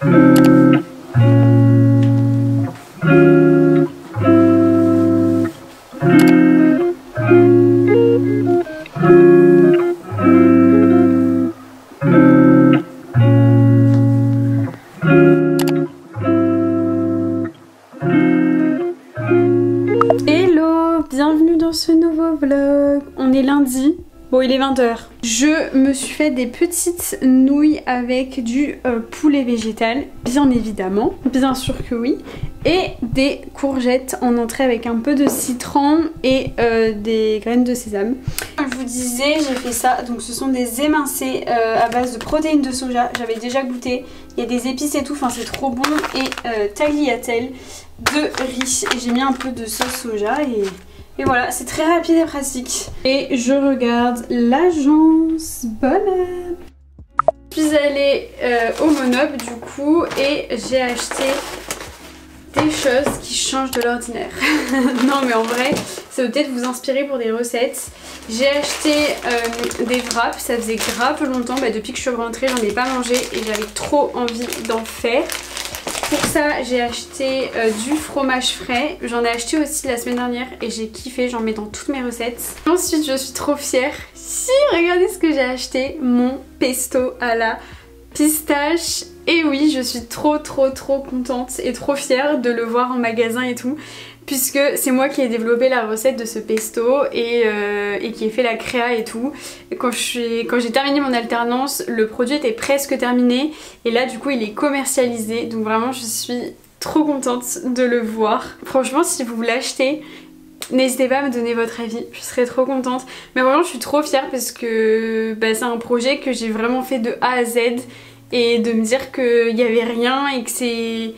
Hello, bienvenue dans ce nouveau vlog. On est lundi, bon il est 20 h. Je me suis fait des petites nouilles avec du poulet végétal, bien évidemment, bien sûr que oui. Et des courgettes en entrée avec un peu de citron et des graines de sésame. Comme je vous disais, j'ai fait ça, donc ce sont des émincés à base de protéines de soja. J'avais déjà goûté, il y a des épices et tout, enfin c'est trop bon. Et tagliatelle de riz. Et j'ai mis un peu de sauce soja et voilà, c'est très rapide et pratique. Et je regarde l'agence Bonheur. Je suis allée au Monop du coup et j'ai acheté des choses qui changent de l'ordinaire. Non mais en vrai, ça peut peut-être vous inspirer pour des recettes. J'ai acheté des wraps, ça faisait grave longtemps, depuis que je suis rentrée j'en ai pas mangé et j'avais trop envie d'en faire. Pour ça j'ai acheté du fromage frais, j'en ai acheté aussi la semaine dernière et j'ai kiffé, j'en mets dans toutes mes recettes. Ensuite je suis trop fière, si regardez ce que j'ai acheté, mon pesto à la pistache. Et oui, je suis trop contente et trop fière de le voir en magasin et tout, puisque c'est moi qui ai développé la recette de ce pesto et qui ai fait la créa et tout. Et quand j'ai terminé mon alternance, le produit était presque terminé et là du coup il est commercialisé, donc vraiment je suis trop contente de le voir. Franchement si vous l'achetez, n'hésitez pas à me donner votre avis, je serais trop contente. Mais vraiment je suis trop fière parce que c'est un projet que j'ai vraiment fait de A à Z. Et de me dire qu'il n'y avait rien et que c'est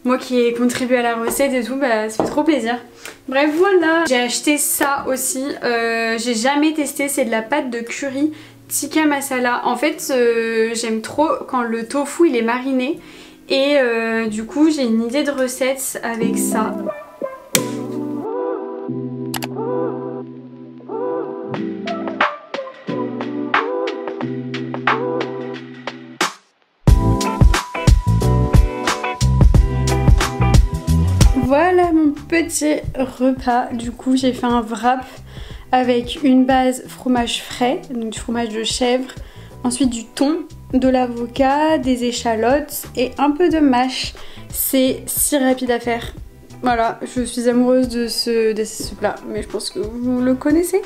moi qui ai contribué à la recette et tout, ça fait trop plaisir. Bref voilà, j'ai acheté ça aussi, j'ai jamais testé, c'est de la pâte de curry tikka masala. En fait j'aime trop quand le tofu il est mariné et du coup j'ai une idée de recette avec ça. Voilà mon petit repas, du coup j'ai fait un wrap avec une base fromage frais, donc du fromage de chèvre, ensuite du thon, de l'avocat, des échalotes et un peu de mâche. C'est si rapide à faire. Voilà, je suis amoureuse de ce plat, mais je pense que vous le connaissez.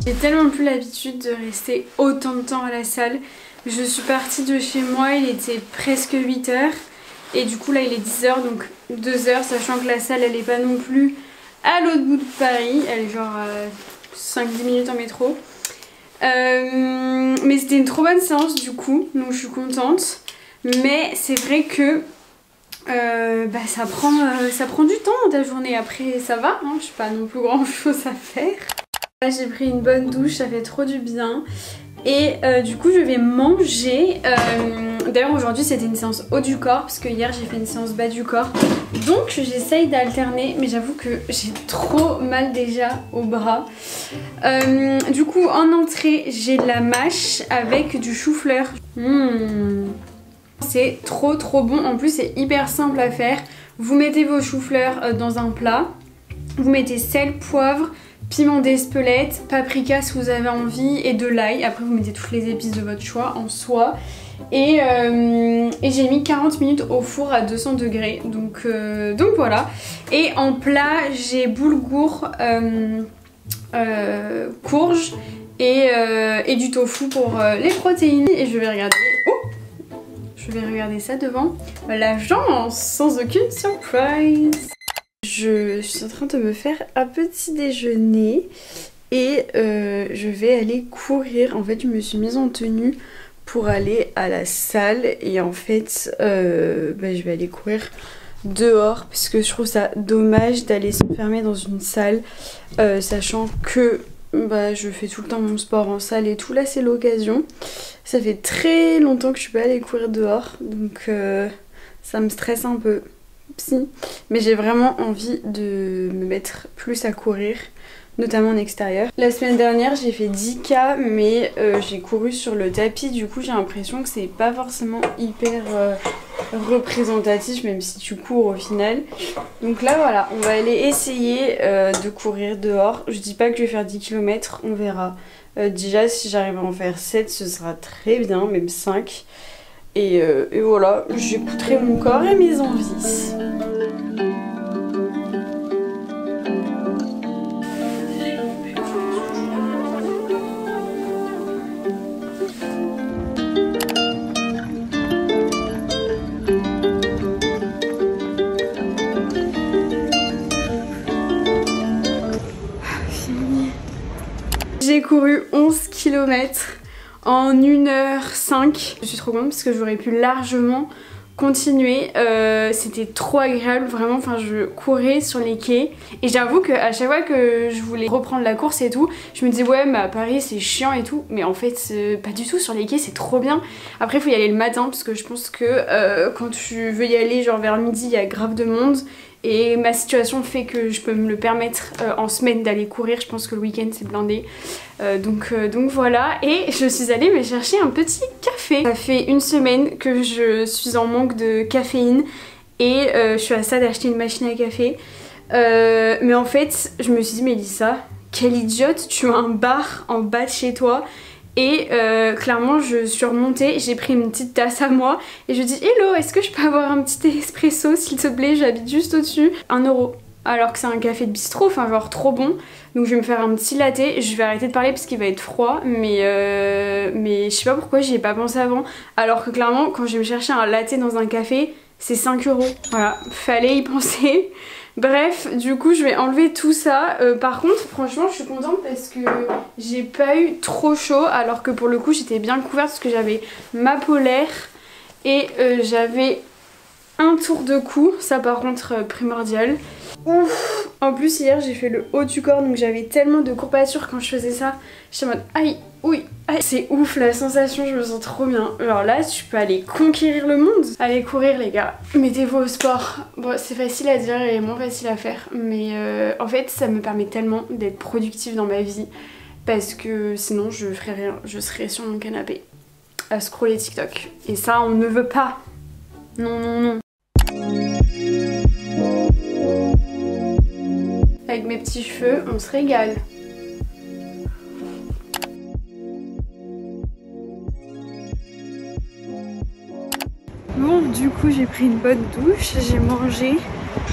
J'ai tellement plus l'habitude de rester autant de temps à la salle. Je suis partie de chez moi, il était presque 8 h. Et du coup là il est 10 h, donc 2 h, sachant que la salle elle est pas non plus à l'autre bout de Paris. Elle est genre 5-10 minutes en métro. Mais c'était une trop bonne séance du coup, donc je suis contente. Mais c'est vrai que ça prend du temps ta journée. Après ça va, hein, je suis pas non plus grand chose à faire. Là j'ai pris une bonne douche, ça fait trop du bien. Et du coup je vais manger. D'ailleurs aujourd'hui c'était une séance haut du corps parce que hier j'ai fait une séance bas du corps. Donc j'essaye d'alterner, mais j'avoue que j'ai trop mal déjà au bras. Du coup en entrée j'ai de la mâche avec du chou-fleur. C'est trop bon, en plus c'est hyper simple à faire. Vous mettez vos choux-fleurs dans un plat, vous mettez sel, poivre, piment d'Espelette, paprika si vous avez envie et de l'ail. Après vous mettez toutes les épices de votre choix en soi. Et j'ai mis 40 minutes au four à 200 degrés. Donc voilà. Et en plat j'ai boulgour, courge et du tofu pour les protéines. Et je vais regarder... Oh, je vais regarder ça devant l'agence sans aucune surprise. Je suis en train de me faire un petit déjeuner et je vais aller courir. En fait je me suis mise en tenue pour aller à la salle et en fait je vais aller courir dehors parce que je trouve ça dommage d'aller s'enfermer dans une salle sachant que je fais tout le temps mon sport en salle et tout. Là c'est l'occasion. Ça fait très longtemps que je suis pas allée courir dehors donc ça me stresse un peu. Si, mais j'ai vraiment envie de me mettre plus à courir, notamment en extérieur. La semaine dernière j'ai fait 10K mais j'ai couru sur le tapis, du coup j'ai l'impression que c'est pas forcément hyper représentatif même si tu cours au final. Donc là voilà, on va aller essayer de courir dehors. Je dis pas que je vais faire 10 km, on verra. Déjà si j'arrive à en faire 7 ce sera très bien, même 5. Et voilà, j'écouterai mon corps et mes envies. J'ai couru 11 km. En 1h05. Je suis trop contente parce que j'aurais pu largement continuer. C'était trop agréable vraiment. Enfin je courais sur les quais et j'avoue qu'à chaque fois que je voulais reprendre la course et tout, je me disais ouais mais à Paris c'est chiant et tout. Mais en fait pas du tout, sur les quais c'est trop bien. Après il faut y aller le matin parce que je pense que quand tu veux y aller genre vers midi il y a grave de monde. Et ma situation fait que je peux me le permettre en semaine d'aller courir. Je pense que le week-end c'est blindé. Donc voilà. Et je suis allée me chercher un petit café. Ça fait une semaine que je suis en manque de caféine. Et je suis à ça d'acheter une machine à café. Mais en fait je me suis dit Mélissa, quelle idiote, tu as un bar en bas de chez toi. Et clairement je suis remontée, j'ai pris une petite tasse à moi et je dis hello, est-ce que je peux avoir un petit espresso s'il te plaît, j'habite juste au-dessus. 1 €, alors que c'est un café de bistrot, enfin genre trop bon. Donc je vais me faire un petit latte, je vais arrêter de parler parce qu'il va être froid, mais je sais pas pourquoi j'y ai pas pensé avant. Alors que clairement quand je vais me chercher un latte dans un café, c'est 5 €. Voilà, fallait y penser. Bref, du coup je vais enlever tout ça. Par contre franchement je suis contente parce que j'ai pas eu trop chaud, alors que pour le coup j'étais bien couverte parce que j'avais ma polaire et j'avais un tour de cou, ça par contre primordial. Ouf. En plus hier j'ai fait le haut du corps donc j'avais tellement de courbatures quand je faisais ça. J'étais en mode aïe, oui, aïe. C'est ouf la sensation, je me sens trop bien. Alors là tu peux aller conquérir le monde. Allez courir les gars, mettez-vous au sport. Bon c'est facile à dire et moins facile à faire. Mais en fait ça me permet tellement d'être productive dans ma vie. Parce que sinon je ferais rien, je serais sur mon canapé à scroller TikTok. Et ça on ne veut pas. Non non non. Avec mes petits cheveux, on se régale. Bon, du coup, j'ai pris une bonne douche, j'ai mangé.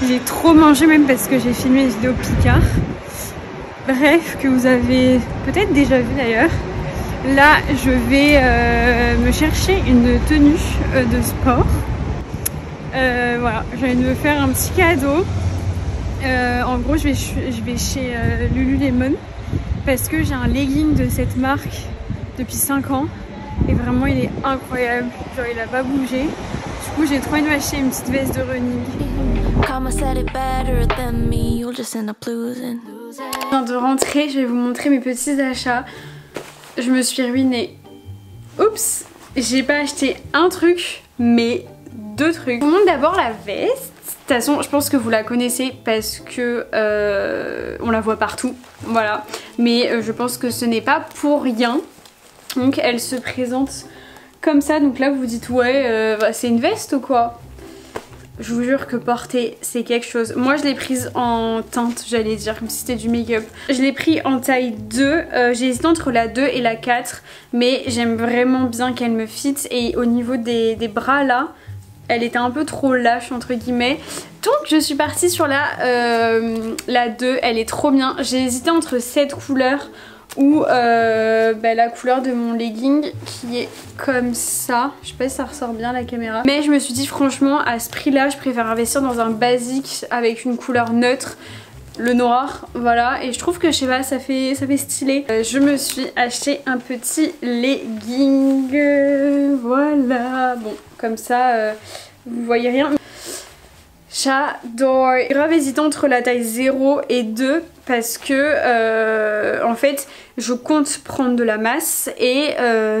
J'ai trop mangé même parce que j'ai filmé une vidéo Picard. Bref, que vous avez peut-être déjà vu d'ailleurs. Là, je vais me chercher une tenue de sport. Voilà, je viens de me faire un petit cadeau. En gros je vais chez Lululemon parce que j'ai un legging de cette marque depuis 5 ans et vraiment il est incroyable, genre il a pas bougé. Du coup j'ai trop envie de m'acheter une petite veste de running. Je viens de rentrer, je vais vous montrer mes petits achats. Je me suis ruinée. Oups, j'ai pas acheté un truc mais 2 trucs. Je vous montre d'abord la veste. De toute façon je pense que vous la connaissez parce que on la voit partout, voilà. Mais je pense que ce n'est pas pour rien. Donc elle se présente comme ça, donc là vous vous dites ouais c'est une veste ou quoi? Je vous jure que porter c'est quelque chose. Moi je l'ai prise en teinte, j'allais dire, comme si c'était du make-up. Je l'ai pris en taille 2, j'ai hésité entre la 2 et la 4, mais j'aime vraiment bien qu'elle me fit. Et au niveau des bras là, elle était un peu trop lâche entre guillemets. Donc je suis partie sur la 2, elle est trop bien. J'ai hésité entre cette couleur ou la couleur de mon legging qui est comme ça. Je sais pas si ça ressort bien la caméra, mais je me suis dit franchement à ce prix là je préfère investir dans un basique avec une couleur neutre, le noir, voilà. Et je trouve que je sais pas, ça fait stylé. Je me suis acheté un petit legging, voilà, bon comme ça vous voyez rien. J'adore. Grave hésitant entre la taille 0 et 2 parce que en fait je compte prendre de la masse et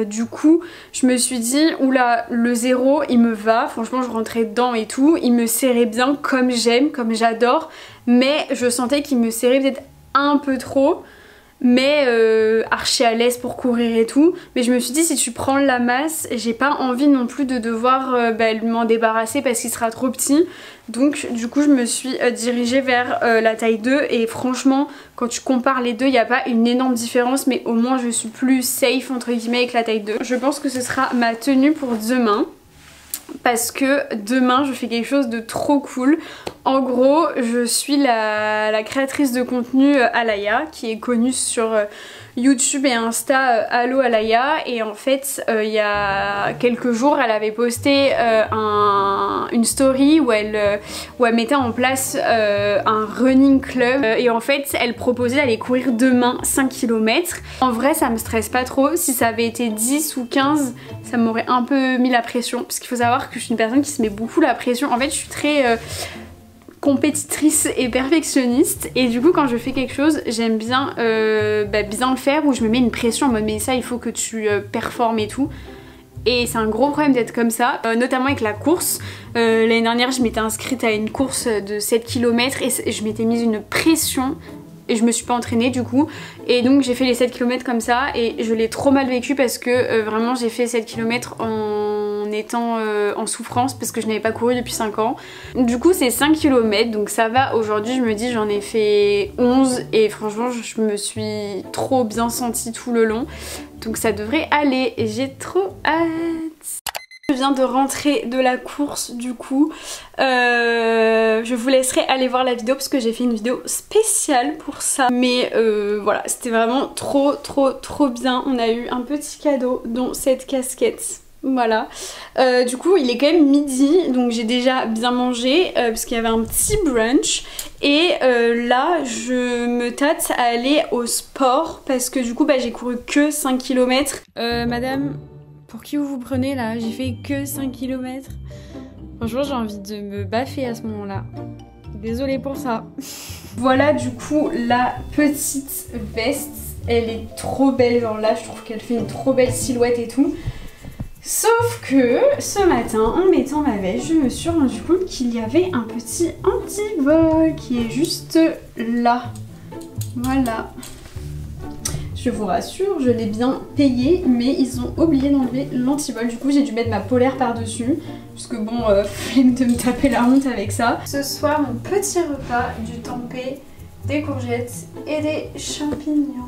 du coup je me suis dit oula, le 0 il me va, franchement je rentrais dedans et tout, il me serrait bien comme j'aime, comme j'adore, mais je sentais qu'il me serrait peut-être un peu trop, mais archi à l'aise pour courir et tout. Mais je me suis dit si tu prends la masse, j'ai pas envie non plus de devoir m'en débarrasser parce qu'il sera trop petit. Donc du coup je me suis dirigée vers la taille 2 et franchement quand tu compares les deux il n'y a pas une énorme différence, mais au moins je suis plus safe entre guillemets avec la taille 2. Je pense que ce sera ma tenue pour demain, parce que demain je fais quelque chose de trop cool. En gros je suis la créatrice de contenu Alaya, qui est connue sur YouTube et Insta, Allo Alaya, et en fait il y a quelques jours elle avait posté une story où elle mettait en place un running club et en fait elle proposait d'aller courir demain 5 km. En vrai ça me stresse pas trop, si ça avait été 10 ou 15 ça m'aurait un peu mis la pression, parce qu'il faut savoir que je suis une personne qui se met beaucoup la pression. En fait je suis très compétitrice et perfectionniste, et du coup quand je fais quelque chose j'aime bien bien le faire, où je me mets une pression en mode mais ça il faut que tu performes et tout. Et c'est un gros problème d'être comme ça, notamment avec la course. L'année dernière je m'étais inscrite à une course de 7 km et je m'étais mise une pression et je me suis pas entraînée du coup, et donc j'ai fait les 7 km comme ça et je l'ai trop mal vécu parce que vraiment j'ai fait 7 km en étant en souffrance parce que je n'avais pas couru depuis 5 ans. Du coup c'est 5 km donc ça va. Aujourd'hui je me dis j'en ai fait 11 et franchement je me suis trop bien sentie tout le long, donc ça devrait aller et j'ai trop hâte. Je viens de rentrer de la course du coup, je vous laisserai aller voir la vidéo parce que j'ai fait une vidéo spéciale pour ça, mais voilà c'était vraiment trop bien. On a eu un petit cadeau dont cette casquette, voilà. Du coup il est quand même midi donc j'ai déjà bien mangé parce qu'il y avait un petit brunch, et là je me tâte à aller au sport parce que du coup j'ai couru que 5 km. Madame, pour qui vous vous prenez là? J'ai fait que 5 km. Franchement j'ai envie de me baffer à ce moment là. Désolée pour ça. Voilà du coup la petite veste. Elle est trop belle, genre là je trouve qu'elle fait une trop belle silhouette et tout. Sauf que ce matin en mettant ma veste je me suis rendu compte qu'il y avait un petit anti-vol qui est juste là. Voilà. Je vous rassure, je l'ai bien payé, mais ils ont oublié d'enlever l'antivol. Du coup, j'ai dû mettre ma polaire par-dessus, parce que bon, flemme de me taper la honte avec ça. Ce soir, mon petit repas, du tempeh, des courgettes et des champignons.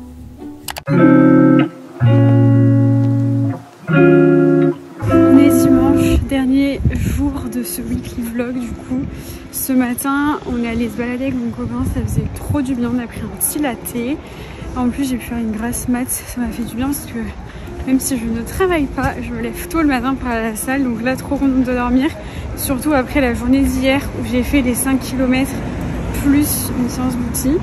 On est dimanche, dernier jour de ce weekly vlog du coup. Ce matin, on est allé se balader avec mon copain, ça faisait trop du bien, on a pris un petit latte. En plus j'ai pu faire une grasse mat, ça m'a fait du bien parce que même si je ne travaille pas, je me lève tôt le matin pour aller à la salle, donc là trop contente de dormir, surtout après la journée d'hier où j'ai fait les 5 km plus une séance boutique.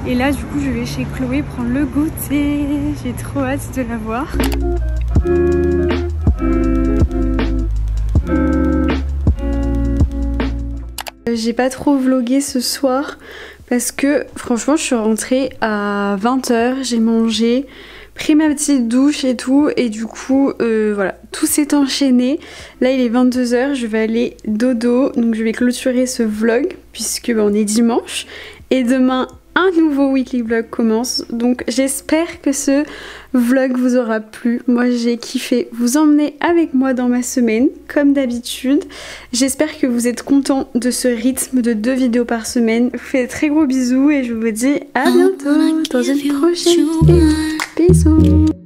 Et là du coup je vais chez Chloé prendre le goûter, j'ai trop hâte de la voir. J'ai pas trop vlogué ce soir parce que franchement je suis rentrée à 20 h, j'ai mangé, pris ma petite douche et tout, et du coup voilà, tout s'est enchaîné. Là il est 22 h, je vais aller dodo, donc je vais clôturer ce vlog puisque on est dimanche, et demain un nouveau weekly vlog commence. Donc j'espère que ce vlog vous aura plu. Moi j'ai kiffé vous emmener avec moi dans ma semaine comme d'habitude. J'espère que vous êtes contents de ce rythme de 2 vidéos par semaine. Je vous fais de très gros bisous et je vous dis à bientôt dans une prochaine vidéo. Bisous.